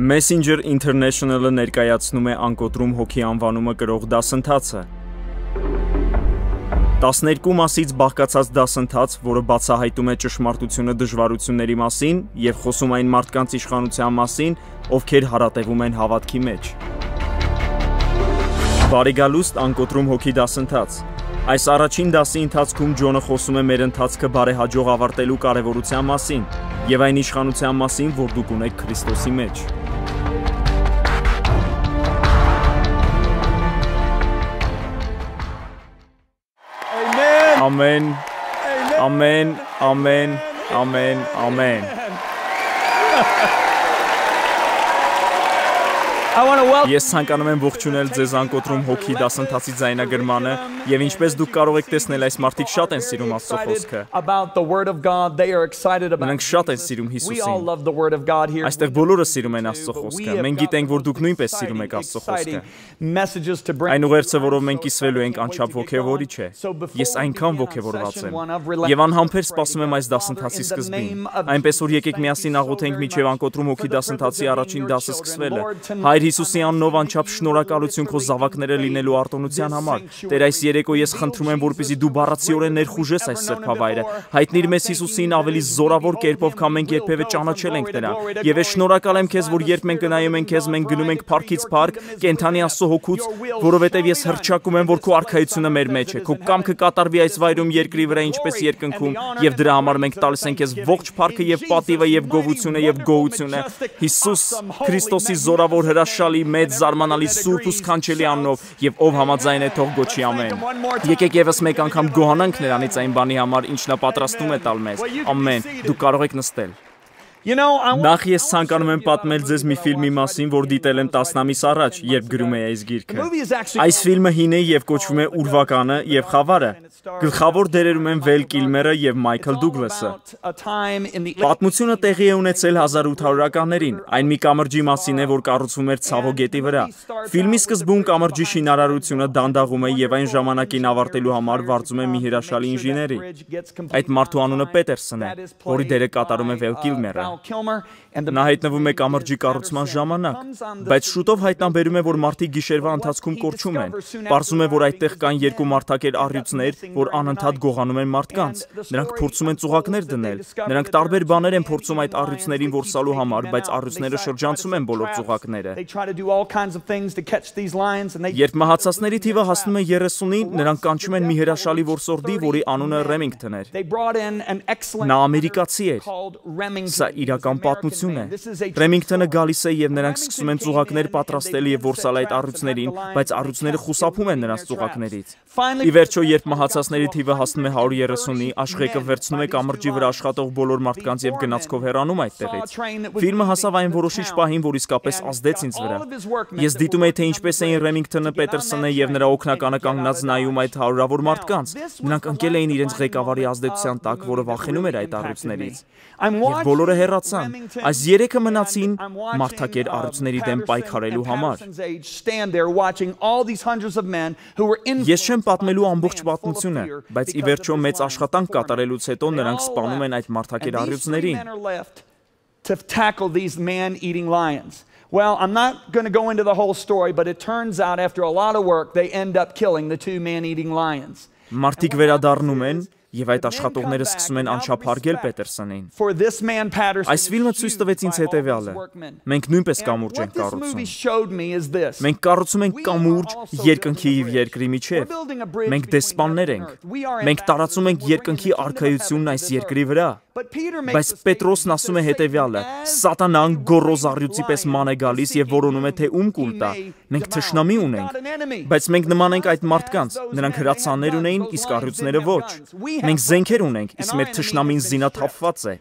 Messenger International-ը ներկայացնում է անկոտրում հոգի անվանումը կրող դասընթացը։ 12 մասից բաղկացած դասընթաց, որը բացահայտում է ճշմարտությունը դժվարությունների մասին և խոսում այն մարդկանց իշխանության մասին, ովքեր հարատևում են հավատքի մեջ։ Բարեգալուստ անկոտրում հոգի դասընթաց։ Այս առաջին դասի ընթացքում Ջոնը խոսում է մեր ընթացքը բարեհաջող ավարտելու կարևորության մասին և այն իշխանության մասին, որ դուք ունեք Քրիստոսի մեջ։ Amen, amen, amen, amen, amen. Ես ցանկանում եմ ողջունել ձեզ անկոտրում հոգի դասընթացի ձայնագրմանը եւ ինչպես դուք կարող եք տեսնել այս մարդիկ շատ են սիրում Աստծո խոսքը։ Նրանք շատ են սիրում Հիսուսին։ Այստեղ բոլորը սիրում են Աստծո խոսքը։ Մենք գիտենք, որ դուք նույնպես սիրում եք Աստծո խոսքը։ Այն ուղերձը, որով մենք կիսվելու ենք, անչափ ոգևորիչ է։ Ես այնքան ոգևորված եմ եւ անհամբեր սպասում եմ այս դասընթացի սկզբին։ Այնպես որ եկեք միասին աղոթենք միջև անկոտրում հոգի դասընթացի առաջին դասը սկսվելը։ Հայր Հիսուսի անունով անչափ շնորհակալություն քո զավակները լինելու արտոնության համար։ Տեր, այս երեկո ես խնդրում եմ, որպեսզի դու բառացիորեն ներխուժես այս սրբավայրը։ Հայտնիր մեզ Հիսուսին ավելի զորավոր կերպով, քան մենք երբևէ ճանաչել ենք նրան։ Եվ ես շնորհակալ եմ քեզ, որ երբ մենք գնայում ենք քեզ, մենք գնում ենք փառքից փառք, կենթանի Աստծո հոգուց, որովհետև ես հռչակում եմ, որ քո արքայությունը մեր մեջ է։ Քո կամքը կատարվի այս վայրում երկրի վրա, ինչպես երկնքում, եւ դրա համար մենք տալիս ենք քեզ ողջ փառքը եւ պատիվը եւ գովությունը եւ գոհությունը։ Հիսուս Քրիստոսի զորավոր հրաշալի մեծ զարմանալի սուրբ ու սքանչելի անունով եւ ով համաձայն է թող գոչի ամեն։ Եկեք եւս մեկ անգամ գոհանանք նրանից այն բանի համար, ինչ նա պատրաստում է տալ մեզ։ Ամեն։ Դուք կարող եք նստել։ Նախ ես ցանկանում եմ պատմել ձեզ մի ֆիլմի մասին, որ դիտել եմ 10 ամիս առաջ, երբ գրում էի այս գիրքը։ Այս ֆիլմը հին է եւ կոչվում է Ուրվականը եւ Խավարը։ Գլխավոր դերերում են Վել Կիլմերը եւ Մայքլ Դուգլասը։ Պատմությունը տեղի է ունեցել 1800-ականներին։ Այն մի կամրջի մասին է, որ կառուցվում էր Ցավո գետի վրա։ Ֆիլմի սկզբում կամրջի շինարարությունը դանդաղում է եւ այն ժամանակին ավարտելու համար վարձում է մի հրաշալի ինժեների։ Այդ մարդու անունը Պետերսն է, որի դերը կատարում է Վել Կիլմերը։ Նա հայտնվում է կամրջի կառուցման ժամանակ, բայց շուտով հայտնաբերում է, որ մարդիկ գիշերվա ընթացքում կորչում են։ Պարզում է, որ այդտեղ կան երկու մարդակեր առյուծներ, որ անընդհատ գողանում են մարդկանց։ Նրանք փորձում են ծուղակներ դնել։ Նրանք տարբեր բաներ են փորձում այդ առյուծներին որսալու համար, բայց առյուծները շրջանցում են բոլոր ծուղակները։ Երբ մահացածների թիվը հասնում է 30-ին, նրանք կանչում են մի հրաշալի որսորդի, որի անունը Ռեմինգթոն էր։ Նա ամերիկացի էր։ Սա իրական պատմություն է։ Ռեմինգթոնը գալիս է եւ նրանք սկսում են ծուղակներ պատրաստել եւ որսալ այդ առյուծներին, բայց առյուծները խուսափում են նրանց ծուղակներից։ Ի վերջո, երբ մահացածների թիվը հասնում է 130-ի, աշխարհը վերցնում է կամրջի վրա աշխատող բոլոր մարդկանց եւ գնացքով հեռանում այդտեղից։ Ֆիլմը հասավ այն որոշիչ պահին, որ իսկապես ազդեց ինձ վրա։ Ես դիտում էի, թե ինչպես էին Ռեմինգթոնը, Պետերսոնը եւ նրա օգնականը կանգնած նայում այդ հարյուրավոր մարդկանց։ Նրանք ընկել էին իրենց ղեկավարի ազդեցության տակ, որը վախենում էր այդ առյուծներից։ Եվ բոլորը հեռացան։ Այս երեքը մնացին մարդակեր առյուծների դեմ պայքարելու համար։ Ես չեմ պատմելու ամբողջ պատմությունը, բայց ի վերջո մեծ աշխատանք կատարելուց հետո նրանք սպանում են այդ մարդակեր առյուծներին։ Well, I'm not going to go into the whole story, but it turns out after a lot of work, they end up killing the two man-eating lions. Մարդիկ վերադառնում են եւ այդ աշխատողները սկսում են անչափահարգել Պետերսոնին։ Այս ֆիլմը ցույց տվեց ինձ հետեւյալը։ Մենք նույնպես կամուրջ ենք կառուցում։ Մենք կառուցում ենք կամուրջ երկնքի եւ երկրի միջեւ։ Մենք դեսպաններ ենք։ Մենք տարածում ենք երկնքի արքայությունն այս երկրի վրա։ Բայց Պետրոսն ասում է հետեւյալը. Սատանան գոռոզ առյուծի պես ման է գալիս եւ որոնում է թե ում կուլ տա։ Մենք թշնամի ունենք, բայց մենք նման ենք այդ մարդկանց։ Նրանք հրացաններ ունեին, իսկ առյուծները ոչ։ Մենք զենքեր ունենք, իսկ մեր թշնամին զինաթափված է,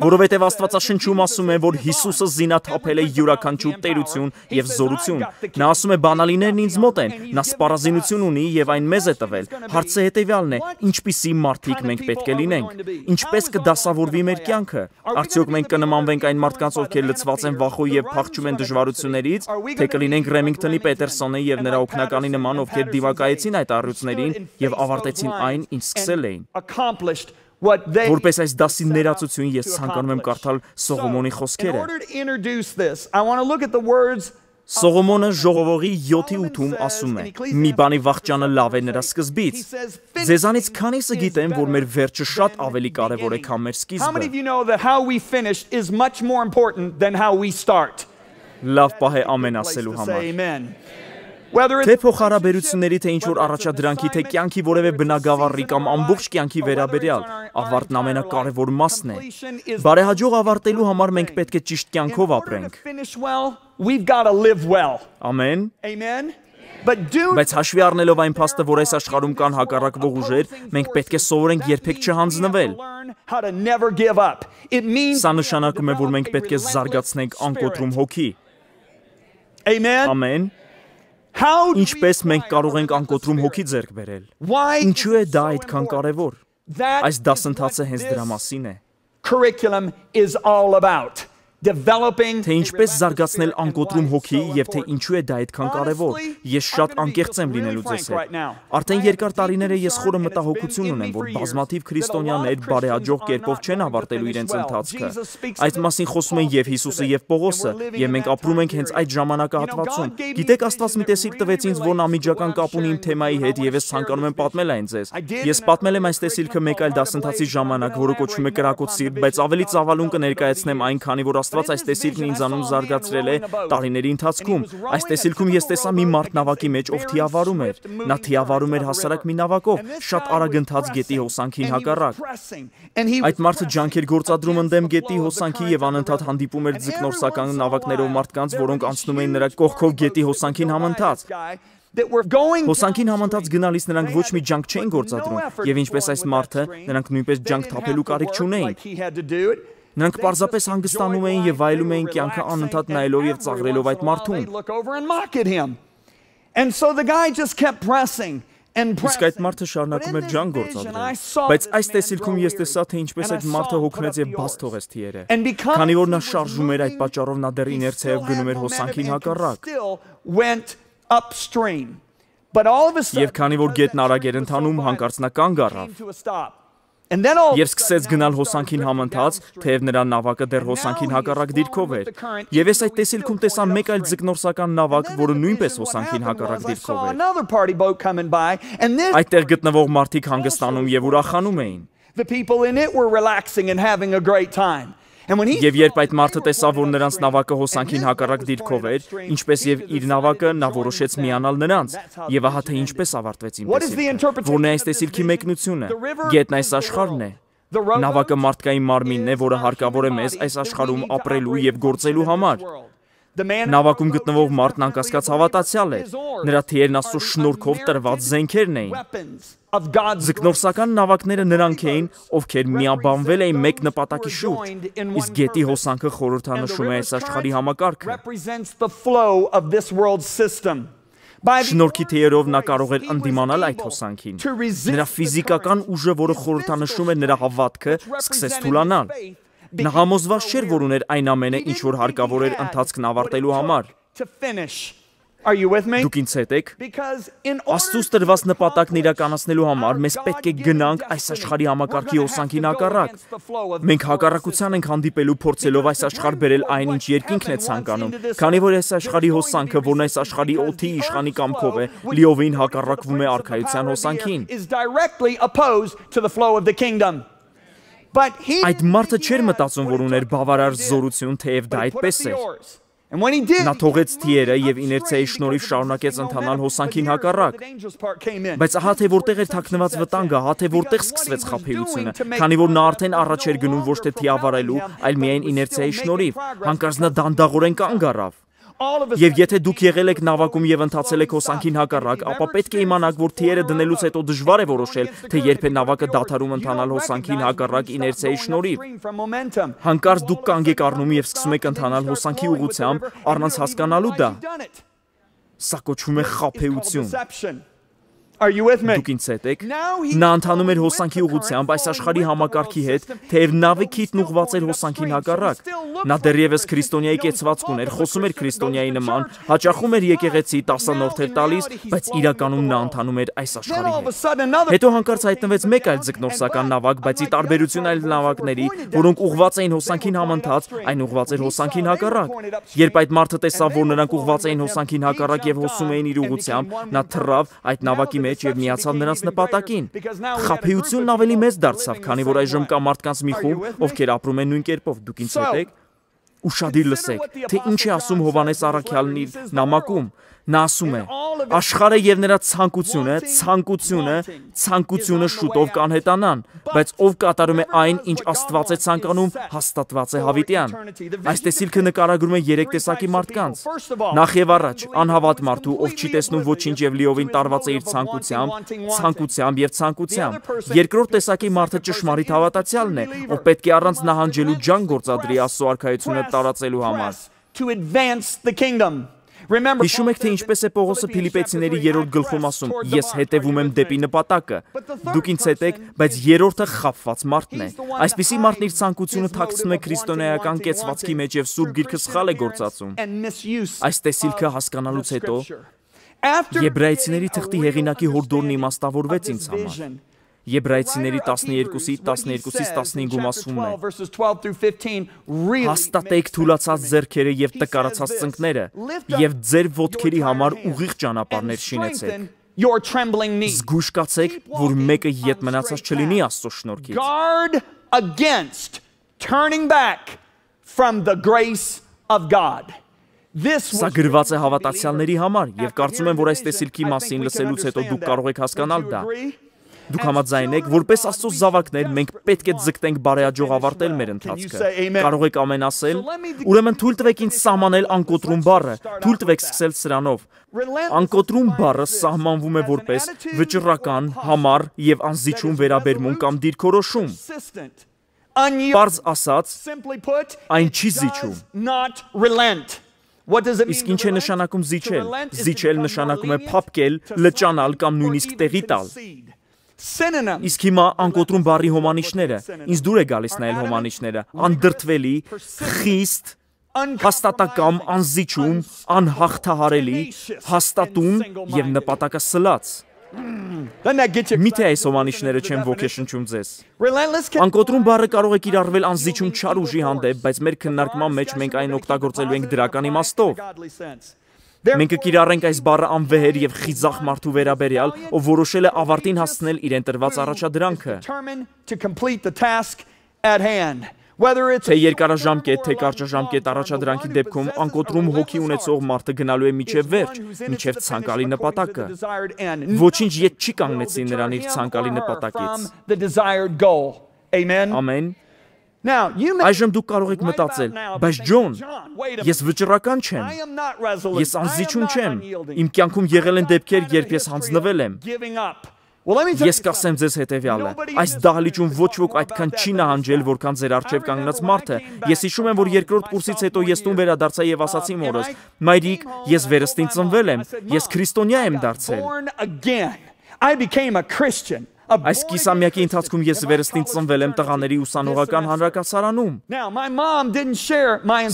որովհետև Աստվածաշնչում ասում է, որ Հիսուսը զինաթափել է յուրաքանչյուր տերություն եւ զորություն։ Նա ասում է բանալիներն ինձ մոտ են, նա սպառազինություն ունի եւ այն մեզ է տվել։ Հարցը հետեւյալն է. ինչպիսի մարդիկ մենք պետք է լինենք։ Ինչպես կդասավորվի մեր կյանքը։ Արդյոք մենք կնմանվենք այն մարդկանց, ովքեր լցված են վախով եւ փախչում են դժվարություններից, թե կլինենք Ռեմինգթոնի, Պետերսոնի եւ նրա օգնականի նման, ովքեր դիվակայեցին այդ առյուծներին եւ ավարտեցին այն, ինչ սկսել էին։ Որպես այս դասի ներածություն ես ցանկանում եմ կարդալ Սողոմոնի խոսքերը։ Սողոմոնը ժողովողի 7:8-ում ասում է. «Մի բանի վախճանը լավ է նրա սկզբից»։ Ձեզանից քանիսը գիտեն, որ մեր վերջը շատ ավելի կարևոր է, քան մեր սկիզբը։ Լավ պահ է ամեն ասելու համար։ Թե փոխհարաբերությունների, թե ինչ-որ առաջադրանքի, թե կյանքի որևէ բնագավառի կամ ամբողջ կյանքի վերաբերյալ, ավարտն ամենակարևոր մասն է։ Բարեհաջող ավարտելու համար մենք պետք է ճիշտ կյանքով ապրենք։ Ամեն։ Բայց հաշվի առնելով այն փաստը, որ այս աշխարհում կան հակառակվող ուժեր, մենք պետք է սովորենք երբեք չհանձնվել։ Սա նշանակում է, որ մենք պետք է զարգացնենք անկոտրում հոգի։ Ամեն։ Ինչպես մենք կարող ենք անկոտրում հոգի ձեռք բերել։ Ինչու է դա այդքան կարևոր։ Այս դասընթացը հենց դրա մասին է։ Թե ինչպես զարգացնել անկոտրում հոգի և թե ինչու է դա այդքան կարևոր, ես շատ անկեղծ եմ լինելու ձեզ հետ։ Արդեն երկար տարիներ է ես խորը մտահոգություն ունեմ, որ բազմաթիվ քրիստոնյաներ բարեհաջող կերպով չեն ավարտելու իրենց ընթացքը։ Այդ մասին խոսում են և Հիսուսը և Պողոսը, և մենք ապրում ենք հենց այդ ժամանակահատվածում։ Գիտեք, Աստված մի տեսիլ տվեց ինձ, որն անմիջական կապ ունի իմ թեմայի հետ, և ես ցանկանում եմ պատմել այն ձեզ։ Ես պատմել եմ այս տեսիլքը մեկ այլ դասընթացի ժամանակ, որը կոչվում է Կրակոտ սիրտ, բայց ավելի ծավալուն կներկայացնեմ այն, քանի որ Աստված այս տեսիլքն ինձանում զարգացրել է տարիների ընթացքում։ Այս տեսիլքում ես տեսա մի մարդ նավակի մեջ, ով թիավարում էր։ Նա թիավարում էր հասարակ մի նավակով, շատ արագ ընթաց գետի հոսանքին հակառակ։ Այդ մարդը ջանք էր գործադրում ընդդեմ գետի հոսանքի և անընդհատ հանդիպում էր ձկնորսական նավակներով մարդկանց, որոնք անցնում էին նրա կողքով գետի հոսանքին համընթաց։ Հոսանքին համընթաց գնալիս նրանք ոչ մի ջանք չէին գործադրում, և ինչպես այս մարդը, նրանք նույնպես ջանք թափելու կարիք չունեին։ Նրանք պարզապես հանգստանում էին և վայելում էին կյանքը անընդհատ նայելով և ծաղրելով այդ մարդուն։ Իսկ այդ մարդը շարունակում էր ջանք գործադրել։ Բայց այս տեսիլքում ես տեսա, թե ինչպես այդ մարդը հոգնեց և բաց թողեց թիերը։ Քանի որ նա շարժում էր, այդ պատճառով նա դեռ իներցիայով գնում էր հոսանքին հակառակ։ Եվ քանի որ գետն արագ էր ընթանում, հանկարծ նա կանգ առավ։ Եվ սկսեց գնալ հոսանքին համընթաց, թեև նրա նավակը դեռ հոսանքին հակառակ դիրքով էր։ Եվ ես այդ տեսիլքում տեսա մեկ այլ ձկնորսական նավակ, որը նույնպես հոսանքին հակառակ դիրքով էր։ Այդտեղ գտնվող մարդիկ հանգստանում և ուրախանում էին։ Եվ երբ այդ մարդը տեսավ, որ նրանց նավակը հոսանքին հակառակ դիրքով էր, ինչպես և իր նավակը, նա որոշեց միանալ նրանց։ Եվ ահա թե ինչպես ավարտվեց իմ տեսիլքը։ Որն է այս տեսիլքի մեկնությունը։ Գետն այս աշխարհն է։ Նավակը մարդկային մարմինն է, որը հարկավոր է մեզ այս աշխարհում ապրելու և գործելու համար։ Նավակում գտնվող մարդն անկասկած հավատացյալ էր։ Նրա թիերն Աստծո շնորհքով տրված զենքերն էին։ Ձկնորսական նավակները նրանք էին, ովքեր միաբանվել էին մեկ նպատակի շուրջ, իսկ գետի հոսանքը խորհրդանշում է այս աշխարհի համակարգը։ Շնորհքի թեյերով նա կարող էր ընդդիմանալ այդ հոսանքին։ Նրա ֆիզիկական ուժը, որը խորհրդանշում էր նրա հավատքը, սկսեց թուլանալ։ Նա համոզված չէր, որ ուներ այն ամենը, ինչ որ հարկավոր էր ընթացքն ավարտելու համար։ Դուք ինձ հետ եք։ Աստծուց տրված նպատակն իրականացնելու համար մեզ պետք է գնանք այս աշխարհի համակարգի հոսանքին հակառակ։ Մենք հակառակության ենք հանդիպելու, փորձելով այս աշխարհ բերել այն, ինչ երկինքն է ցանկանում, քանի որ այս աշխարհի հոսանքը, որն այս աշխարհի օդի իշխանի կամքով է, լիովին հակառակվում է արքայության հոսանքին։ Այդ մարդը չէր մտածում, որ ուներ բավարար զորություն, թեև դա այդպես էր։ Նա թողեց թիերը և իներցիայի շնորհիվ շարունակեց ընթանալ հոսանքին հակառակ։ Բայց ահա թե որտեղ էր թաքնված վտանգը, ահա թե որտեղ սկսվեց խաբեությունը, քանի որ նա արդեն առաջ էր գնում ոչ թե թիավարելու, այլ միայն իներցիայի շնորհիվ, հանկարծ նա դանդաղորեն կանգ առավ։ Եվ եթե դուք եղել եք նավակում և ընթացել եք հոսանքին հակառակ, ապա պետք է իմանաք, որ թիերը դնելուց հետո դժվար է որոշել, թե երբ է նավակը դադարում ընթանալ հոսանքին հակառակ իներցիայի շնորհիվ։ Հանկարծ դուք կանգ եք առնում և սկսում եք ընթանալ հոսանքի ուղղությամբ, առանց հասկանալու դա։ Սա կոչվում է խաբեություն։ Դուք ինձ հետ եք։ Նա ընթանում էր հոսանքի ուղղությամբ այս աշխարհի համակարգի հետ, թեև նավի քիթն ուղղված էր հոսանքին հակառակ։ Նա դեռևս քրիստոնյայի կեցվածք ուներ, խոսում էր քրիստոնյայի նման, հաճախում էր եկեղեցի, 10-րդ էր տալիս, բայց իրականում նա ընթանում էր այս աշխարհի հետ։ Հետո հանկարծ հայտնվեց մեկ այլ ձկնորսական նավակ, բայց ի տարբերություն այլ նավակների, որոնք ուղղված էին հոսանքին համընթաց, այն ուղղված էր հոսանքին հակառակ։ Երբ այդ մարդը տեսավ, որ նրանք ուղղված էին հոսանքին հակառակ եւ հոսում էին իր ուղղությամբ, նա թռավ այդ նավակի մեջ եւ միացավ նրանց նպատակին։ Խաբեությունն ավելի մեծ դարձավ, քանի որ այժմ կա մարդկանց մի խումբ, ովքեր ապրում են նույն կերպով։ Դուք ինձ հետ եք։ Ուշադիր լսեք, թե ինչ է ասում Հովհաննես առաքյալն իր նամակում։ Նա ասում է. աշխարհը եւ նրա ցանկությունը շուտով կանհետանան, բայց ով կատարում է այն, ինչ Աստված է ցանկանում, հաստատված է հավիտյան։ Այս տեսիլքը նկարագրում է 3 տեսակի մարդկանց։ Նախ եւ առաջ, անհավատ մարդու, ով չի տեսնում ոչինչ եւ լիովին տարված է իր ցանկությամբ եւ ցանկությամբ։ Երկրորդ տեսակի մարդը ճշմարիտ հավատացյալն է, ով պետք է առանց նահանջելու ջանք գործադրի Աստծո արքայությունը տարածելու համար։ Հիշում եք, թե ինչպես է Պողոսը Փիլիպպեցիների 3-րդ գլխում ասում. ես հետևում եմ դեպի նպատակը։ Դուք ինձ հետ եք, բայց երրորդը խաբված մարդն է։ Այսպիսի մարդն իր ցանկությունը թաքցնում է քրիստոնեական կեցվածքի մեջ եւ Սուրբ Գիրքը սխալ է գործածում։ Այս տեսիլքը հասկանալուց հետո Եբրայեցիների թղթի հեղինակի հորդորն իմաստավորվեց ինձ համար։ Եբրայեցիների 12-15-ում ասում է. հաստատեք թուլացած ձեռքերը եւ տկարացած ծնկները եւ ձեր ոտքերի համար ուղիղ ճանապարհներ շինեցեք։ Զգույշ կացեք, որ մեկը ետ մնացած չլինի Աստծո շնորհքից։ Guard against turning back from the grace of God. Սա գրված է հավատացյալների համար եւ կարծում եմ, որ այս տեսիլքի մասին լսելուց հետո դուք կարող եք հասկանալ դա։ Դուք համաձայն եք, որպես Աստծո զավակներ, մենք պետք է ձգտենք բարեհաջող ավարտել մեր ընթացքը։ Կարող եք ամեն ասել։ Ուրեմն թույլ տվեք ինձ սահմանել անկոտրում բառը։ Թույլ տվեք սկսել սրանով։ Անկոտրում բառը սահմանվում է որպես վճռական, համառ եւ անզիջում վերաբերմունք կամ դիրքորոշում։ Պարզ ասած, այն չի զիջում։ Իսկ ինչ է նշանակում զիջել։ Զիջել նշանակում է փափկել, լճանալ կամ նույնիսկ տեղի տալ։ Իսկ հիմա անկոտրում բառի հոմանիշները, ինձ դուր է գալիս նայել հոմանիշները, անդրդվելի, խիստ, հաստատակամ, անզիջում, անհաղթահարելի, հաստատուն եւ նպատակասլաց։ Միթե այս հոմանիշները չեն ոգեշնչում ձեզ։ Անկոտրում բառը կարող է կիրառվել անզիջում չար ուժի հանդեպ, բայց մեր քննարկման մեջ մենք այն օգտագործելու ենք դրական իմաստով։ Մենք կկիրառենք այս բառը անվեհեր եւ խիզախ մարդու վերաբերյալ, ով որոշել է ավարտին հասցնել իրեն տրված առաջադրանքը։ Թե երկարաժամկետ, թե կարճաժամկետ առաջադրանքի դեպքում անկոտրում հոգի ունեցող մարդը գնալու է միջև վերջ, միջև ցանկալի նպատակը։ Ոչինչ ետ չի կանգնեցին նրան իր ցանկալի նպատակից։ Ամեն։ Այժմ դուք կարող եք մտածել, բայց Ջոն, ես վճռական չեմ, ես անզիջում չեմ, իմ կյանքում եղել են դեպքեր, երբ ես հանձնվել եմ։ Ես կասեմ ձեզ հետևյալը, այս դահլիճում ոչ ոք այդքան չի նահանջել, որքան ձեր առջև կանգնած մարդը։ Ես հիշում եմ, որ երկրորդ կուրսից հետո ես տուն վերադարձա եւ ասացի մորս. մայրիկ, ես վերստին ծնվել եմ, ես քրիստոնյա եմ դարձել։ Այս կիսամյակի ընթացքում ես վերստին ծնվել եմ տղաների ուսանողական հանրակացարանում։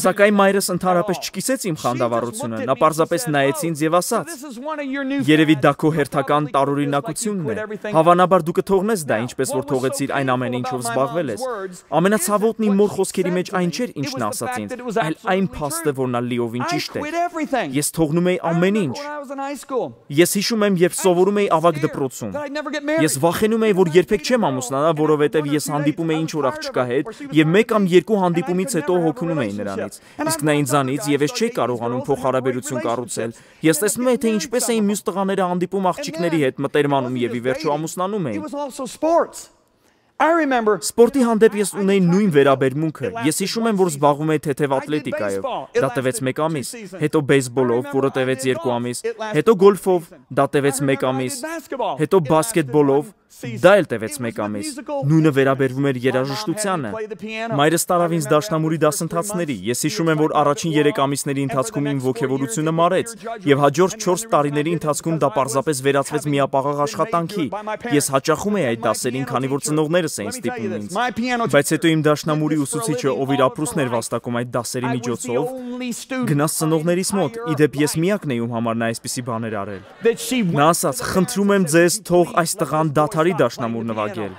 Սակայն մայրս ընդհանրապես չկիսեց իմ խանդավառությունը, նա պարզապես նայեց ինձ եւ ասաց. երևի դա քո հերթական տարօրինակությունն է։ Հավանաբար դու կթողնես դա, ինչպես որ թողեցիր այն ամեն ինչով զբաղվել ես։ Ամենացավոտն իմ մոր խոսքերի մեջ այն չէր, ինչ նա ասաց ինձ, այլ այն փաստը, որ նա լիովին ճիշտ է։ Ես թողնում էի ամեն ինչ։ Ես հիշում եմ, երբ սովորում էի ավագ դպրոցում։ Ես վախենում էի, որ երբեք չեմ ամուսնանա, որովհետև ես հանդիպում էի ինչ-որ աղջկա հետ եւ մեկ կամ երկու հանդիպումից հետո հոգնում էի նրանից։ Իսկ նա ինձանից եւ ես չէի կարողանում փոխհարաբերություն կառուցել։ Ես տեսնում էի, թե ինչպես էին մյուս տղաները հանդիպում աղջիկների հետ, մտերմանում եւ ի վերջո ամուսնանում էին։ Սպորտի հանդեպ ես ունեի նույն վերաբերմունքը։ Ես հիշում եմ, որ զբաղվում էի թեթև ատլետիկայով, դա տևեց 1 ամիս, հետո բեյսբոլով, որը տևեց 2 ամիս, հետո գոլֆով, դա տևեց 1 ամիս, հետո բասկետբոլով, Դա էլ տևեց 1 ամիս։ Նույնը վերաբերվում էր երաժշտությանը։ Մայրս տարավ ինձ դաշնամուրի դասընթացների։ Ես հիշում եմ, որ առաջին 3 ամիսների ընթացքում իմ ոգևորությունը մարեց, եւ հաջորդ 4 տարիների ընթացքում դա պարզապես վերածվեց միապաղաղ աշխատանքի։ Ես հաճախում էի այդ դասերին, քանի որ ծնողներս էին ստիպում ինձ։ Բայց հետո իմ դաշնամուրի ուսուցիչը, ով իր ապրուստն էր վաստակում այդ դասերի միջոցով, գնաց ծնողներիս մոտ։ Իդեպ ես միակն էի, ում համար նա այսպիսի բաներ արել։ Նա ասաց. «Խնդրում եմ ձեզ, թող այս տղան դադարի դաշնամուր նվագել»։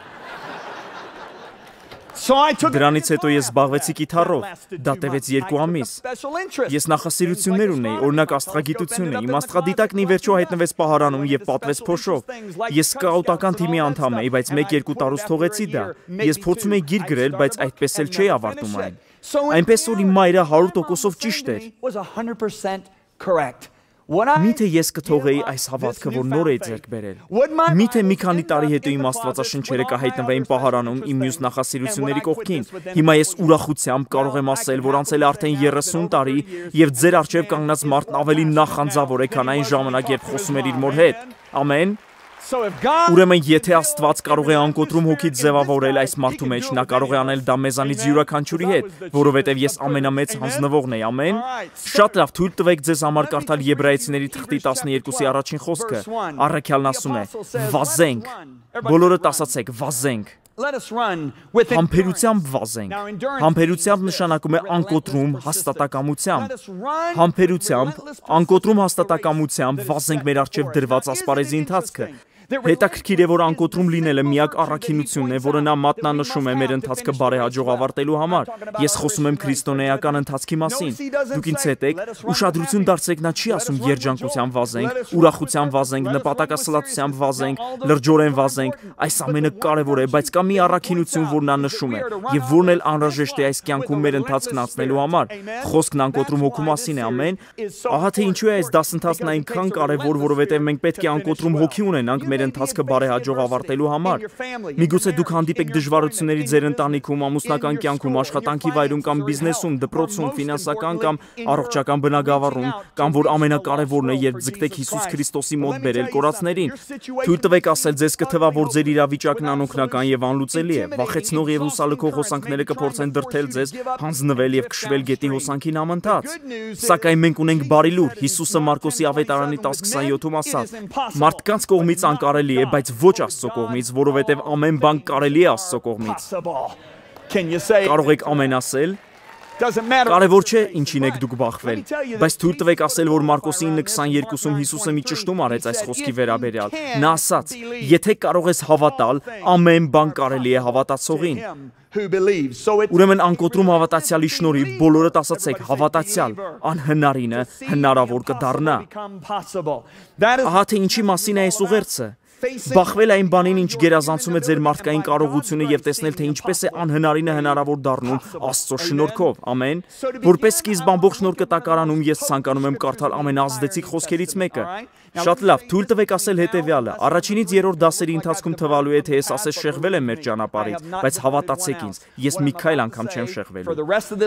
Դրանից հետո ես զբաղվեցի կիթառով։ Դա տևեց 2 ամիս։ Ես նախասիրություններ ունեի, օրինակ աստղագիտությունը։ Իմ աստղադիտակն ի վերջո հայտնվեց պահարանում եւ պատվեց փոշով։ Ես սկաուտական թիմի անդամ էի, բայց 1-2 տարուց թողեցի դա։ Ես փորձում էի գիր գրել, բայց այդպես էլ չէի ավարտում այն։ Այնպես որ իմ մայրը 100%-ով ճիշտ էր։ Միթե ես կթողեի այս հավատքը, որ նոր էի ձեռք բերել։ Միթե մի քանի տարի հետո իմ աստվածաշնչերը կհայտնվեին պահարանում իմ մյուս նախասիրությունների կողքին։ Հիմա ես ուրախությամբ կարող եմ ասել, որ անցել է արդեն 30 տարի եւ ձեր առջեւ կանգնած մարդն ավելի նախանձավոր է, քան այն ժամանակ, երբ խոսում էր իր մոր հետ։ Ամեն։ Ուրեմն եթե Աստված կարող է անկոտրում հոգիդ ձևավորել այս մարդու մեջ, նա կարող է անել դա մեզանից յուրաքանչյուրի հետ, որովհետև ես ամենամեծ հանձնվողն եմ, ամեն։ Շատ լավ, թույլ տվեք ձեզ համար կարդալ Եբրայեցիների թղթի 12-ի առաջին խոսքը։ Առաքյալն ասում է. «Վազենք»։ Բոլորդ ասացեք՝ «Վազենք»։ Համբերությամբ վազենք։ Համբերությամբ նշանակում է անկոտրում հաստատակամությամբ։ Համբերությամբ, անկոտրում հաստատակամությամբ վազենք մեր առջև դրված ասպարեզի ընթացքը։ Հետաքրքիր է, որ անկոտրում լինելը միակ առաքինությունն է, որը նա մատնանշում է մեր ընթացքը բարեհաջող ավարտելու համար։ Ես խոսում եմ քրիստոնեական ընթացքի մասին։ Դուք ինձ հետ եք, ուշադրություն դարձրեք, նա չի ասում երջանկությամբ վազենք, ուրախությամբ վազենք, նպատակասլացությամբ վազենք, լրջորեն վազենք։ Այս ամենը կարևոր է, բայց կա մի առաքինություն, որ նա նշում է, եւ որն էլ անհրաժեշտ է այս կյանքում մեր ընթացքն անցնելու համար։ Խոսքն անկոտրում հոգու մասին է, ամեն։ Ահա թե ինչու է այս դասընթացն այնքան կարևոր, որովհետեւ մենք պետք է անկոտրում հոգի ունենանք մեր ընթացքը բարեհաջող ավարտելու համար։ Միգուցե դուք հանդիպեք դժվարությունների ձեր ընտանիքում, ամուսնական կյանքում, աշխատանքի վայրում կամ բիզնեսում, դպրոցում, ֆինանսական կամ առողջական բնագավառում, կամ որ ամենակարևորն է, երբ ձգտեք Հիսուս Քրիստոսի մոտ բերել կորածներին։ Թույլ տվեք ասել, ձեզ կթվա, որ ձեր իրավիճակն անօգնական եւ անլուծելի է։ Վախեցնող եւ հուսալքող հոսանքները կփորձեն դրդել ձեզ, հանձնվել եւ քշվել գետի հոսանքին համընթաց։ Սակայն մենք ունենք բարի լուր։ Հիսուսը Մարկոսի ավետարանի 10:27-ում ասաց. «Մարդկանց կողմից անկարելի է, բայց ոչ Աստծո կողմից, որովհետև ամեն բան կարելի է Աստծո կողմից»։ Կարող եք ամեն ասել։ Կարևոր չէ ինչին եք դուք բախվել, բայց թույլ տվեք ասել, որ Մարկոս 9:22-ում Հիսուսը մի ճշտում արեց այս խոսքի վերաբերյալ։ Նա ասաց. «Եթե կարող ես հավատալ, ամեն բան կարելի է հավատացողին»։ Ուրեմն անկոտրում հավատացյալի շնորհիվ բոլորդ ասացեք հավատացյալ, անհնարինը հնարավոր կդառնա։ Ահա թե ինչի մասին է այս ուղերձը։ Բախվել այն բանին, ինչ գերազանցում է ձեր մարդկային կարողությունը եւ տեսնել, թե ինչպես է անհնարինը հնարավոր դառնում Աստծո շնորհքով։ Ամեն։ Որպես սկիզբ ամբողջ նոր կտակարանում ես ցանկանում եմ կարդալ ամենաազդեցիկ խոսքերից մեկը։ Շատ լավ, թույլ տվեք ասել հետեւյալը. առաջինից 3-րդ դասերի ընթացքում թվալու է, թե ես ասես շեղվել եմ մեր ճանապարհից, բայց հավատացեք ինձ, ես մի քայլ անգամ չեմ շեղվելու։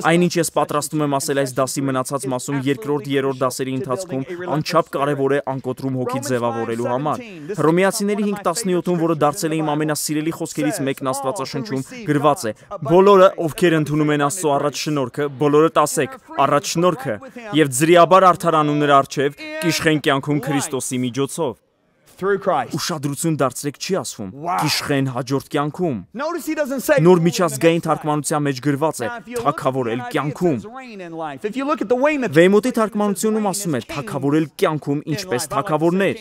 Այնինչ ես պատրաստում եմ ասել այս դասի մնացած մասում 2-րդ, 3-րդ դասերի ընթացքում անչափ կարևոր է անկոտրում հոգի ձևավորելու համար։ Հռոմեացիների 5:17-ում, որը դարձել է իմ ամենասիրելի խոսքերից մեկն Աստվածաշնչում, գրված է. «Բոլորը, ովքեր ընդունում են Աստծո առաջ շնորհքը, բոլորդ ասեք առաջ շնորհքը, եւ ձրիաբար արդարանում նրա առջև կիշխեն կյանքում Քրիստոսի միջոցով»։ Ուշադրություն դարձրեք, չի ասվում կիշխեն հաջորդ կյանքում։ Նոր միջազգային թարգմանության մեջ գրված է թագավորել կյանքում։ Վեյմոտի թարգմանությունում ասում է թագավորել կյանքում ինչպես թագավորներ։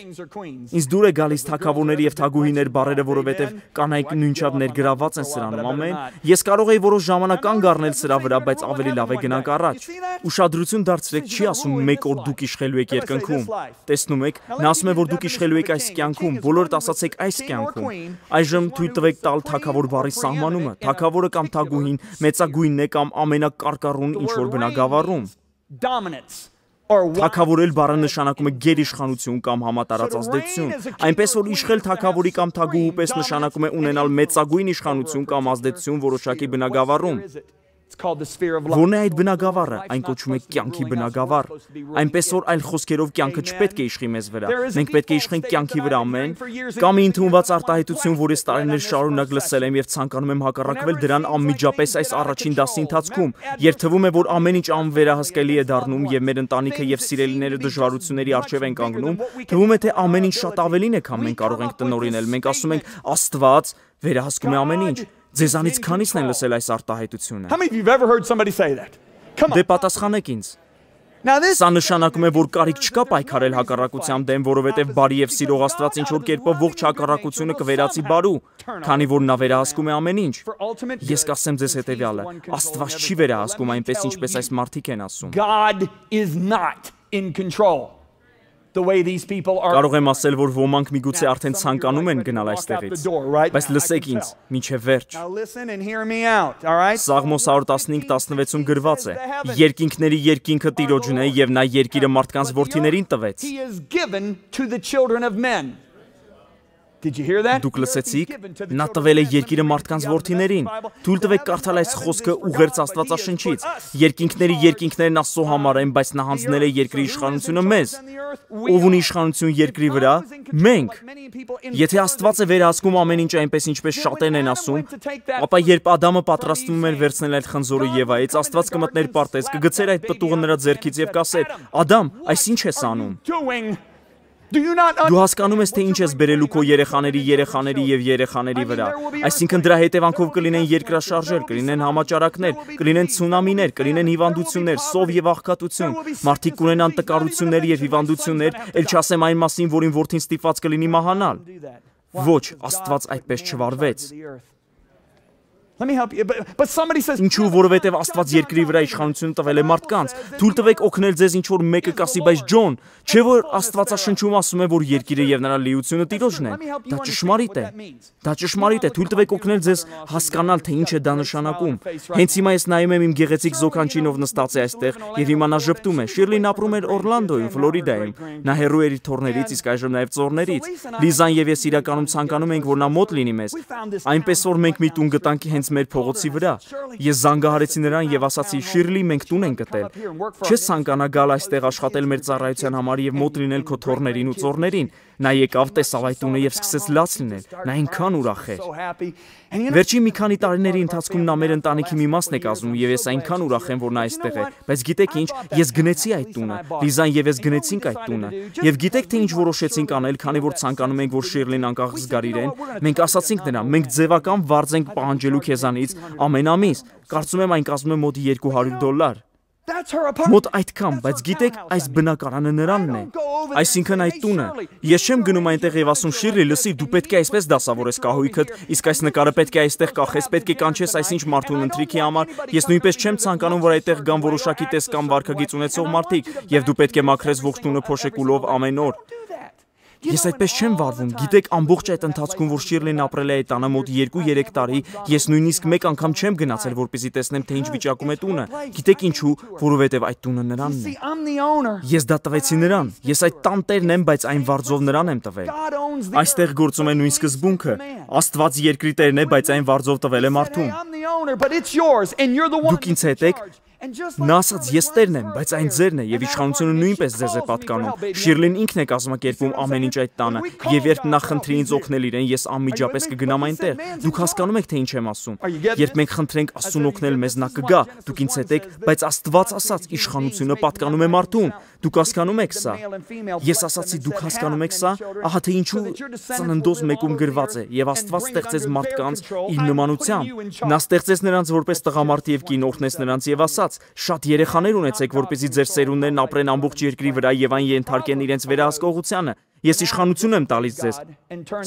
Ինձ դուր է գալիս թագավորներ եւ թագուհիներ բառերը, որովհետեւ կանայք նույնչափ ներգրավված են սրանում, ամեն։ Ես կարող եի որոշ ժամանակ կանգ առնել սրա վրա, բայց ավելի լավ է գնանք առաջ։ Ուշադրություն դարձրեք, չի ասում մեկ օր դուք իշխելու եք երկնքում։ Տեսնում եք, նա ասում է, որ դուք իշխելու եք այս կյանքում, բոլորդ ասացեք այս կյանքում։ Այժմ թույլ տվեք տալ թագավոր բառի սահմանումը։ Թագավորը կամ թագուհին մեծագույնն է կամ ամենակարկառուն ինչ-որ բնագավառում։ Թագավորել բառը նշանակում է գերիշխանություն կամ համատարած ազդեցություն։ Այնպես որ իշխել թագավորի կամ թագուհու պես նշանակում է ունենալ մեծագույն իշխանություն կամ ազդեցություն որոշակի բնագավառում։ Որն է այդ բնագավառը, այն կոչում է կյանքի բնագավառ։ Այնպես որ այլ խոսքերով կյանքը չպետք է իշխի մեզ վրա։ Մենք պետք է իշխենք կյանքի վրա ամեն։ Կամ մի ընդունված արտահայտություն, որ ես տարիներ շարունակ լսել եմ եւ ցանկանում եմ հակառակվել դրան անմիջապես այս առաջին դասի ընթացքում, երբ թվում է, որ ամեն ինչ անվերահսկելի է դառնում եւ մեր ընտանիքը եւ սիրելիները դժվարությունների առջեւ են կանգնում, թվում է, թե ամեն ինչ շատ ավելին է, քան մենք կարող ենք տնօրինել։ Մենք ասում ենք Աստված վերահսկում է ամեն ինչ։ Ձեզանից քանիսն են լսել այս արտահայտությունը։ Դե պատասխանեք ինձ։ Սա նշանակում է, որ կարիք չկա պայքարել հակառակության դեմ, որովհետև բարի եւ սիրող Աստված ինչ որ կերպով ողջ հակառակությունը կվերածի բարու, քանի որ նա վերահսկում է ամեն ինչ։ Ես կասեմ ձեզ հետեւյալը. Աստված չի վերահսկում այնպես, ինչպես այս մարդիկ են ասում։ Կարող եմ ասել, որ ոմանք միգուցե արդեն ցանկանում են գնալ այստեղից, բայց լսեք ինձ, մինչև վերջ։ Սաղմոս 115:16-ում գրված է. Երկինքների երկինքը Տիրոջն է եւ նա երկիրը մարդկանց որդիներին տվեց։ Դուք լսեցիք, նա տվել է երկիրը մարդկանց որդիներին։ Թույլ տվեք կարդալ այս խոսքը ուղերձ Աստվածաշնչից։ Երկինքների երկինքներն Աստծո համար են, բայց նա հանձնել է երկրի իշխանությունը մեզ։ Ով ունի իշխանություն երկրի վրա։ Մենք։ Եթե Աստված է վերահսկում ամեն ինչ այնպես, ինչպես շատերն են ասում, ապա երբ Ադամը պատրաստվում էր վերցնել այդ խնձորը Եվայից, Աստված կմտներ պարտեզ, կգցեր այդ պտուղը նրա ձեռքից եւ կասեր. Ադամ, այս ինչ ես անում։ Դու հասկանում ես, թե ինչ ես բերելու քո երեխաների եւ երեխաների վրա։ Այսինքն դրա հետևանքով կլինեն երկրաշարժեր, կլինեն համաճարակներ, կլինեն ցունամիներ, կլինեն հիվանդություններ, սով եւ աղքատություն։ Մարդիկ կունենան տկարություններ եւ հիվանդություններ, ել չասեմ այն մասին, որին որդին ստիպված կլինի մահանալ։ Ոչ, Աստված այդպես չվարվեց։ Ինչու, որովհետև Աստված երկրի վրա իշխանություն տվել է մարդկանց։ Թույլ տվեք օգնել ձեզ ինչ որ մեկը կասի, բայց Ջոն, չէ՞ որ Աստվածաշնչում ասում է, որ երկիրը եւ նրա լիությունը Տիրոջն է։ Դա ճշմարիտ է։ Դա ճշմարիտ է։ Թույլ տվեք օգնել ձեզ հասկանալ, թե ինչ է դա նշանակում։ Հենց հիմա ես նայում եմ իմ գեղեցիկ զոքանչինով նստած է այստեղ եւ հիմա նա ժպտում է։ Շիրլին ապրում էր Օրլանդոյում, Ֆլորիդայում։ Նա հեռու էր իր թորներից, իսկ այժմ նաեւ ծոռներից։ Լիզան եւ ես իրականում ցանկանում ենք, որ նա մոտ լինի մեզ։ Այնպես որ մենք մի տուն գտանք հենց մեր փողոցի վրա։ Ես զանգահարեցի նրան եւ ասացի. Շիրլի, մենք տուն ենք գտել։ Չես ցանկանա գալ այստեղ աշխատել մեր ծառայության համար եւ մոտ լինել քո թորներին ու ծոռներին։ Նա եկավ, տեսավ այդ տունը եւ սկսեց լաց լինել։ Նա այնքան ուրախ էր։ Վերջին մի քանի տարիների ընթացքում նա մեր ընտանիքի մի մասն է կազմում եւ ես այնքան ուրախ եմ, որ նա այստեղ է։ Բայց գիտեք ինչ, ես գնեցի այդ տունը։ Լիզան եւ ես գնեցինք այդ տունը։ Եվ գիտեք թե ինչ որոշեցինք անել, քանի որ ցանկանում ենք, որ Շիրլին անկախ զգար իրեն։ Մենք ասացինք նրան, մենք ձևական վարձ ենք պահանջելու քեզանից ամեն ամիս։ Կարծում եմ այն կազմում է մոտ $200։ Մոտ այդքան, բայց գիտեք, այս բնակարանը նրանն է։ Այսինքն այդ տունը։ Ես չեմ գնում այնտեղ եւ ասում Շիրլի, լսի, դու պետք է այսպես դասավորես կահույքդ, իսկ այս նկարը պետք է այստեղ կախես, պետք է կանչես այսինչ մարդուն ընթրիքի համար։ Ես նույնպես չեմ ցանկանում, որ այդտեղ գան որոշակի տեսքան վարքագիծ ունեցող մարդիկ, եւ դու պետք է մաքրես ողջ տունը փոշեկուլով ամեն օր։ Ես այդպես չեմ վարվում։ Գիտեք, ամբողջ այդ ընթացքում, որ Շիրլին ապրել է այդ տանը մոտ 2-3 տարի, ես նույնիսկ մեկ անգամ չեմ գնացել, որպեսզի տեսնեմ, թե ինչ վիճակում է տունը։ Գիտեք ինչու, որովհետև այդ տունը նրանն է։ Ես դա տվեցի նրան։ Ես այդ տան տերն եմ, բայց այն վարձով նրան եմ տվել։ Այստեղ գործում է նույն սկզբունքը։ Աստված երկրի տերն է, բայց այն վարձով տվել է մարդուն։ Դուք ինձ հետ եք։ Նա ասաց, ես տերն եմ, բայց այն ձերն է եւ իշխանությունը նույնպես ձեզ է պատկանում։ Շիրլին ինքն է կազմակերպում ամեն ինչ այդ տանը, եւ երբ նա խնդրի ինձ օգնել իրեն, ես անմիջապես կգնամ այնտեղ։ Դուք հասկանում եք, թե ինչ եմ ասում։ Երբ մենք խնդրենք Աստծուն օգնել մեզ, նա կգա։ Դուք ինձ հետ եք, բայց Աստված ասաց, իշխանությունը պատկանում է մարդուն։ Դուք հասկանում եք սա։ Ես ասացի, դուք հասկանում եք սա, ահա թե ինչու ծննդոց մեկում գրված է, եւ Աստված ստեղծեց մարդկանց իր նմանությամբ։ Նա ստեղծեց նրանց որպես տղամարդ եւ կին, օրհնեց նրանց եւ ասաց. Շատ երեխաներ ունեցեք, որպեսզի ձեր սերունդներն ապրեն ամբողջ երկրի վրա եւ այն ենթարկեն իրենց վերահսկողությանը։ Ես իշխանություն եմ տալիս ձեզ։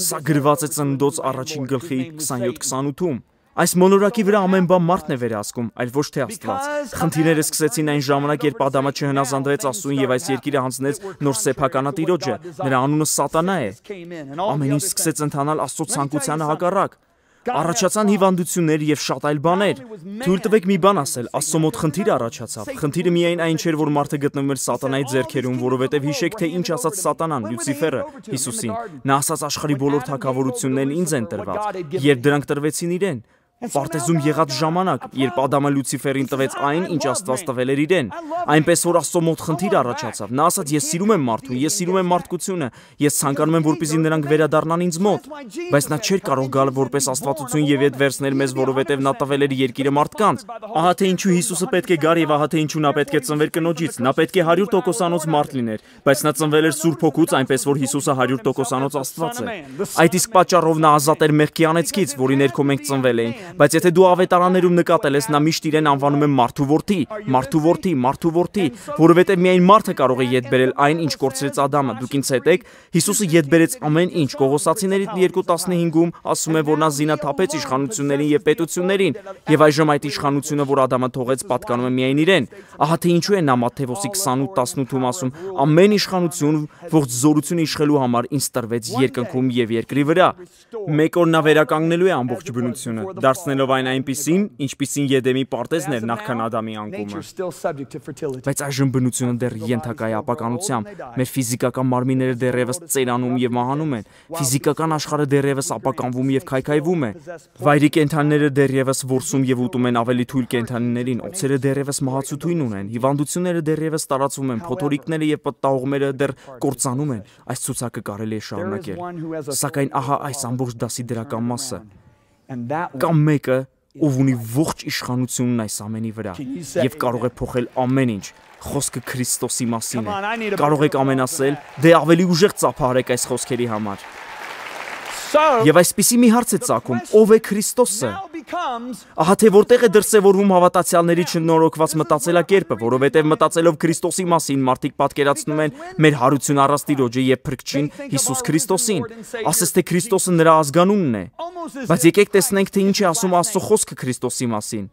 Սա գրված է Ծննդոց առաջին գլխի 27-28-ում։ Այս մոլորակի վրա ամեն բան մարդն է վերահսկում, այլ ոչ թե Աստված։ Խնդիրները սկսեցին այն ժամանակ, երբ Ադամը չհնազանդվեց Աստծուն եւ այս երկիրը հանձնեց նոր սեփականատիրոջը։ Նրա անունը Սատանա է։ Ամեն ինչ սկսեց ընթանալ Աստծո ցանկությանը հակառակ։ Առաջացան հիվանդություններ եւ շատ այլ բաներ։ Թույլ տվեք մի բան ասել, Աստծո մոտ խնդիր առաջացավ։ Խնդիրը միայն այն չէր, որ մարդը գտնվում էր Սատանայի ձեռքերում, որովհետեւ հիշեք, թե ինչ ասաց Սատանան, Լյուցիֆերը, Հիսուսին։ Նա ասաց աշխարհի բոլոր թագավորություններն ինձ են տրված, երբ դրանք տրվեցին իրեն։ Պարտեզում եղած ժամանակ, երբ Ադամը Լուցիֆերին տվեց այն, ինչ Աստված տվել էր իրեն, այնպես որ Աստծո մոտ խնդիր առաջացավ։ Նա ասաց. «Ես սիրում եմ մարդուն, ես սիրում եմ մարդկությունը, ես ցանկանում եմ, որպեսզի նրանք վերադառնան ինձ մոտ»։ Բայց նա չէր կարող գալ որպես աստվածություն եւ ետ վերցնել մեզ, որովհետեւ նա տվել էր երկիրը մարդկանց։ Ահա թե ինչու Հիսուսը պետք է գար եւ ահա թե ինչու նա պետք է ծնվեր կնոջից։ Նա պետք է 100%-անոց մարդ լիներ, բայց նա ծնվել էր Սուրբ Հոգուց, այնպես որ Հիսուսը 100%-անոց Աստված է։ Այդ իսկ պատճառով նա ազատ էր մեղքի անեծքից, որի ներքո մենք ծնվել էինք։ Բայց եթե դու ավետարաններում նկատել ես, նա միշտ իրեն անվանում է մարդու որդի, մարդու որդի, մարդու որդի, որովհետև միայն մարդը կարող է ետ բերել այն, ինչ կորցրեց Ադամը։ Դուք ինձ հետ եք, Հիսուսը ետ բերեց ամեն ինչ։ Կողոսացիների 2:15-ում ասում է, որ նա զինաթափեց իշխանություններին եւ պետություններին, եւ այժմ այդ իշխանությունը, որ Ադամը թողեց, պատկանում է միայն իրեն։ Ահա թե ինչու է նա Մատթեոս 28:18-ում ասում. «Ամեն իշխանություն, ողջ զորությունը իշխելու համար ինձ տրվեց երկնքում եւ երկրի վրա»։ Մեկ օր նա վերականգնելու է ամբողջ բնությունը, դարձնելով այն այնպիսին, ինչպիսին Եդեմի պարտեզն էր նախքան Ադամի անկումը։ Բայց այժմ բնությունը դեռ ենթակա է ապականության։ Մեր ֆիզիկական մարմինները դեռևս ծերանում եւ մահանում են։ Ֆիզիկական աշխարհը դեռևս ապականվում եւ քայքայվում է։ Վայրի կենդանիները դեռևս որսում եւ ուտում են ավելի թույլ կենդանիներին, օձերը դեռևս մահացություն ունեն, հիվանդությունները դեռևս տարածվում են, փոթորիկները եւ պտտահողմերը դեռ կործանում են։ Այս ցուցակը կարելի է շարունակել։ Սակայն ահա այս ամբողջ դասի դրական մասը։ Կամ մեկը, ով ունի ողջ իշխանությունն այս ամենի վրա եւ կարող է փոխել ամեն ինչ։ Խոսքը Քրիստոսի մասին է։ Կարող եք ամեն ասել, դե ավելի ուժեղ ծափահարեք այս խոսքերի համար։ Եվ այսպիսի մի հարց է ծագում. ով է Քրիստոսը։ Ահա թե որտեղ է դրսևորվում հավատացյալների չնորոգված մտածելակերպը, որովհետև մտածելով Քրիստոսի մասին մարդիկ պատկերացնում են մեր հարություն առած Տիրոջը եւ Փրկչին Հիսուս Քրիստոսին։ Ասես թե Քրիստոսը նրա ազգանունն է։ Բայց եկեք տեսնենք, թե ինչ է ասում Աստծո խոսքը Քրիստոսի մասին։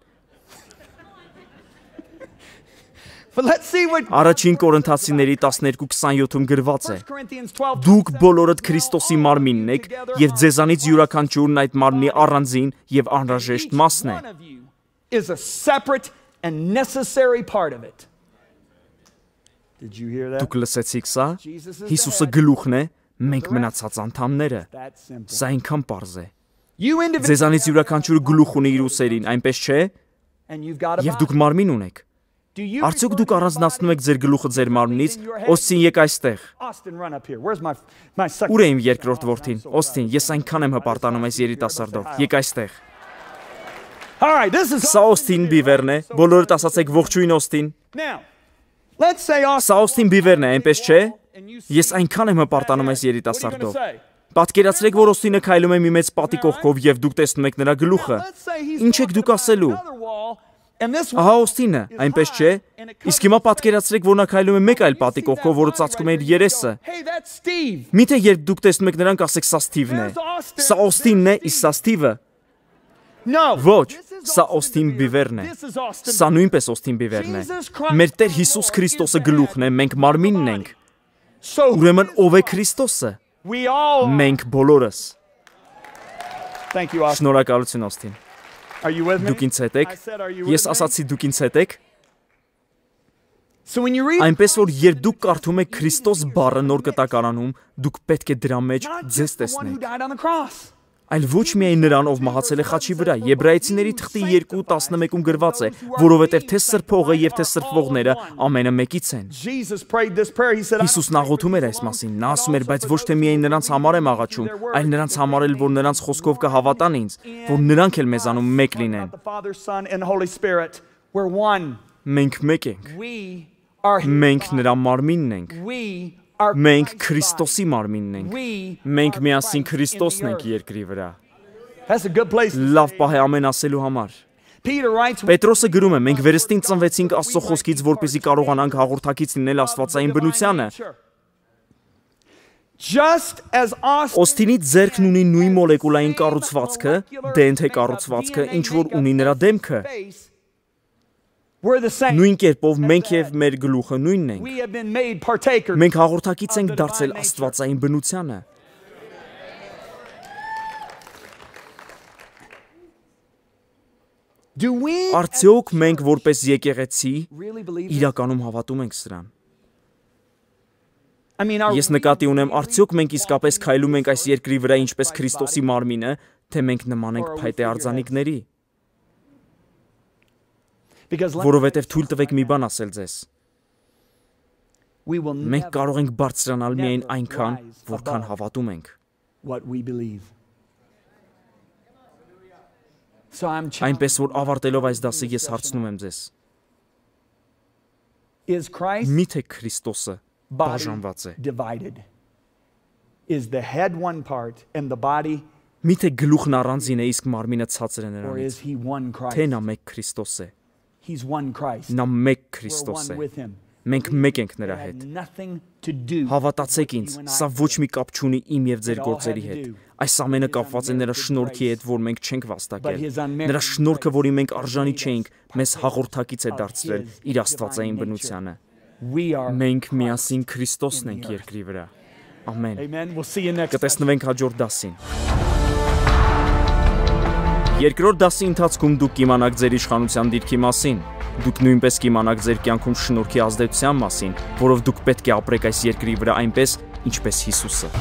Առաջին Կորինթացիների 12:27-ում գրված է. «Դուք բոլորդ Քրիստոսի մարմինն եք, եւ ձեզանից յուրաքանչյուրն այդ մարմնի առանձին եւ անհրաժեշտ մասն է»։ Դուք լսեցիք սա։ Հիսուսը գլուխն է, մենք մնացած անդամները։ Սա այնքան պարզ է։ Ձեզանից յուրաքանչյուրը գլուխ ունի իր ուսերին, այնպես չէ։ Եվ դուք մարմին ունեք։ Արդյոք դուք առանձնացնում եք ձեր գլուխը ձեր մարմնից։ Օստին, եկ այստեղ։ Ուր է իմ երկրորդ որդին։ Օստին, ես այնքան եմ հպարտանում այս երիտասարդով։ Եկ այստեղ։ Սա Օստին Բիվերն է։ Բոլորդ ասացեք ողջույն Օստին։ Սա Օստին Բիվերն է, այնպես չէ։ Ես այնքան եմ հպարտանում այս երիտասարդով։ Պատկերացրեք, որ Օստինը քայլում է մի մեծ պատի կողքով եւ դուք տեսնում եք նրա գլուխը։ Ինչ եք դուք ասելու։ Ահա Օստինը, այնպես չէ։ Իսկ հիմա պատկերացրեք, որ նա քայլում է մեկ այլ պատի կողքով, որը ծածկում է իր երեսը։ Միթե երբ դուք տեսնում եք նրան, կասեք սա Սթիվն է։ Սա Օստինն է, իսկ սա Սթիվը։ Ոչ, սա Օստին Բիվերն է։ Սա նույնպես Օստին Բիվերն է։ Մեր Տեր Հիսուս Քրիստոսը գլուխն է, մենք մարմինն ենք։ Ուրեմն ով է Քրիստոսը։ Մենք բոլորս։ Շնորհակալություն Օստին։ Դուք ինձ հետ եք։ Ես ասացի դուք ինձ հետ եք։ Այնպես որ երբ դուք կարդում եք Քրիստոս բառը Նոր Կտակարանում, դուք պետք է դրա մեջ ձեզ տեսնեք։ Այլ ոչ միայն նրան, ով մահացել է խաչի վրա։ Եբրայեցիների թղթի 2:11-ում գրված է, որովհետև թե սրբողը եւ թե սրբվողները ամենը մեկից են։ Հիսուսն աղոթում էր այս մասին։ Նա ասում էր, բայց ոչ թե միայն նրանց համար եմ աղաչում, այլ նրանց համար էլ, որ նրանց խոսքով կհավատան ինձ, որ նրանք էլ մեզանում մեկ լինեն։ Մենք մեկ ենք։ Մենք նրա մարմինն ենք։ Մենք Քրիստոսի մարմինն ենք։ Մենք միասին Քրիստոսն ենք երկրի վրա։ Լավ պահ է ամեն ասելու համար։ Պետրոսը գրում է. մենք վերստին ծնվեցինք Աստծո խոսքից, որպեսզի կարողանանք հաղորդակից լինել աստվածային բնությանը։ Օստինի ձեռքն ունի նույն մոլեկուլային կառուցվածքը, DNT կառուցվածքը, ինչ որ ունի նրա դեմքը։ Նույն կերպով մենք եւ մեր գլուխը նույնն ենք։ Մենք հաղորդակից ենք դարձել աստվածային բնությանը։ Արդյոք մենք որպես եկեղեցի իրականում հավատում ենք սրան։ Ես նկատի ունեմ, արդյոք մենք իսկապես քայլում ենք այս երկրի վրա ինչպես Քրիստոսի մարմինը, թե մենք նման ենք փայտե արձանիկների։ Որովհետև թույլ տվեք մի բան ասել ձեզ։ Մենք կարող ենք բարձրանալ միայն այնքան, որքան հավատում ենք։ Այնպես որ ավարտելով այս դասը ես հարցնում եմ ձեզ. Միթե Քրիստոսը բաժանված է։ Միթե գլուխն առանձին է, իսկ մարմինը ցածր է նրանից։ Թե նա մեկ Քրիստոս է։ Նա մեկ Քրիստոս է։ Մենք մեկ ենք նրա հետ։ Հավատացեք ինձ, սա ոչ մի կապ չունի իմ եւ ձեր գործերի հետ։ Այս ամենը կապված է նրա շնորհքի հետ, որ մենք չենք վաստակել։ Նրա շնորհքը, որի մենք արժանի չէինք, մեզ հաղորդակից է դարձրել իր աստվածային բնությանը։ Մենք միասին Քրիստոսն ենք երկրի վրա։ Ամեն։ Կտեսնվենք հաջորդ դասին։ Երկրորդ դասի ընթացքում դուք կիմանաք ձեր իշխանության դիրքի մասին։ Դուք նույնպես կիմանաք ձեր կյանքում շնորհքի ազդեցության մասին, որով դուք պետք է ապրեք այս երկրի վրա այնպես, ինչպես Հիսուսը։